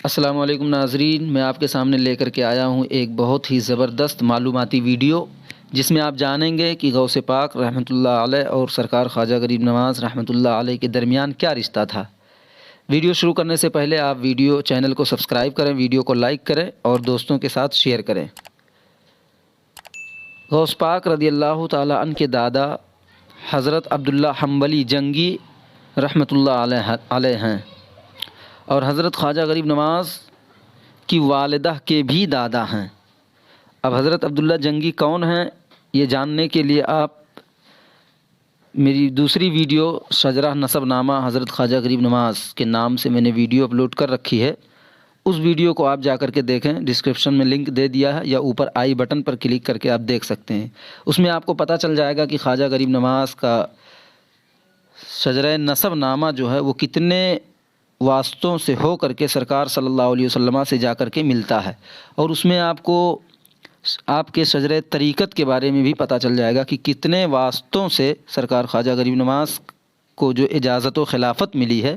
السلام علیکم ناظرین، میں آپ کے سامنے لے کر کے آیا ہوں ایک بہت ہی زبردست معلوماتی ویڈیو، جس میں آپ جانیں گے کہ غوث پاک رحمۃ اللہ علیہ اور سرکار خواجہ غریب نواز رحمۃ اللہ علیہ کے درمیان کیا رشتہ تھا۔ ویڈیو شروع کرنے سے پہلے آپ چینل کو سبسکرائب کریں، ویڈیو کو لائک کریں اور دوستوں کے ساتھ شیئر کریں۔ غوث پاک رضی اللہ تعالی عنہ کے دادا حضرت عبداللہ حنبلی جنگی رحمۃ اللہ علیہ ہیں، اور حضرت خواجہ غریب نواز کی والدہ کے بھی دادا ہیں۔ اب حضرت عبداللہ جنگی کون ہیں، یہ جاننے کے لیے آپ میری دوسری ویڈیو شجرہ نسب نامہ حضرت خواجہ غریب نواز کے نام سے میں نے ویڈیو اپلوڈ کر رکھی ہے، اس ویڈیو کو آپ جا کر کے دیکھیں، ڈسکرپشن میں لنک دے دیا ہے، یا اوپر آئی بٹن پر کلک کر کے آپ دیکھ سکتے ہیں۔ اس میں آپ کو پتہ چل جائے گا کہ خواجہ غریب نواز کا شجرہ نسب نامہ جو ہے وہ کتنے واسطوں سے ہو کر کے سرکار صلی اللہ علیہ وسلم سے جا کر کے ملتا ہے، اور اس میں آپ کو آپ کے شجرہ طریقت کے بارے میں بھی پتہ چل جائے گا کہ کتنے واسطوں سے سرکار خواجہ غریب نواز کو جو اجازت و خلافت ملی ہے،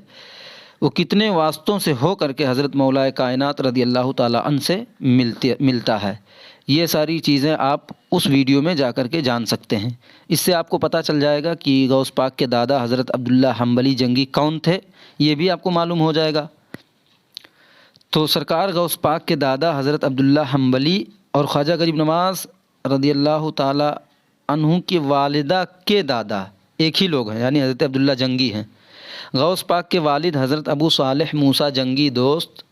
وہ کتنے واسطوں سے ہو کر کے حضرت مولا کائنات رضی اللہ تعالی عنہ سے ملتا ہے۔ یہ ساری چیزیں آپ اس ویڈیو میں جا کر کے جان سکتے ہیں۔ اس سے آپ کو پتہ چل جائے گا کہ غوث پاک کے دادا حضرت عبداللہ حنبلی جنگی کون تھے، یہ بھی آپ کو معلوم ہو جائے گا۔ تو سرکار غوث پاک کے دادا حضرت عبداللہ حنبلی اور خواجہ غریب نواز رضی اللہ تعالی عنہ کی والدہ کے دادا ایک ہی لوگ ہیں، یعنی حضرت عبداللہ جنگی ہیں۔ غوث پاک کے والد حضرت ابو صالح موسیٰ جنگی دوست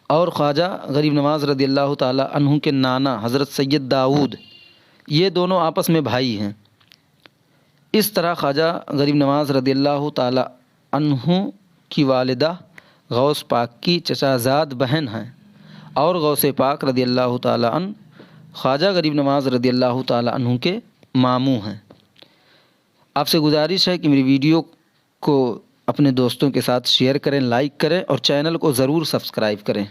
اور خواجہ غریب نواز رضی اللہ تعالی عنہ کے نانا حضرت سید داؤد، یہ دونوں آپس میں بھائی ہیں۔ اس طرح خواجہ غریب نواز رضی اللہ تعالی عنہ کی والدہ غوث پاک کی چچا زاد بہن ہیں، اور غوث پاک رضی اللہ تعالی عنہ خواجہ غریب نواز رضی اللہ تعالی عنہ کے ماموں ہیں۔ آپ سے گزارش ہے کہ میری ویڈیو کو اپنے دوستوں کے ساتھ شیئر کریں، لائک کریں اور چینل کو ضرور سبسکرائب کریں۔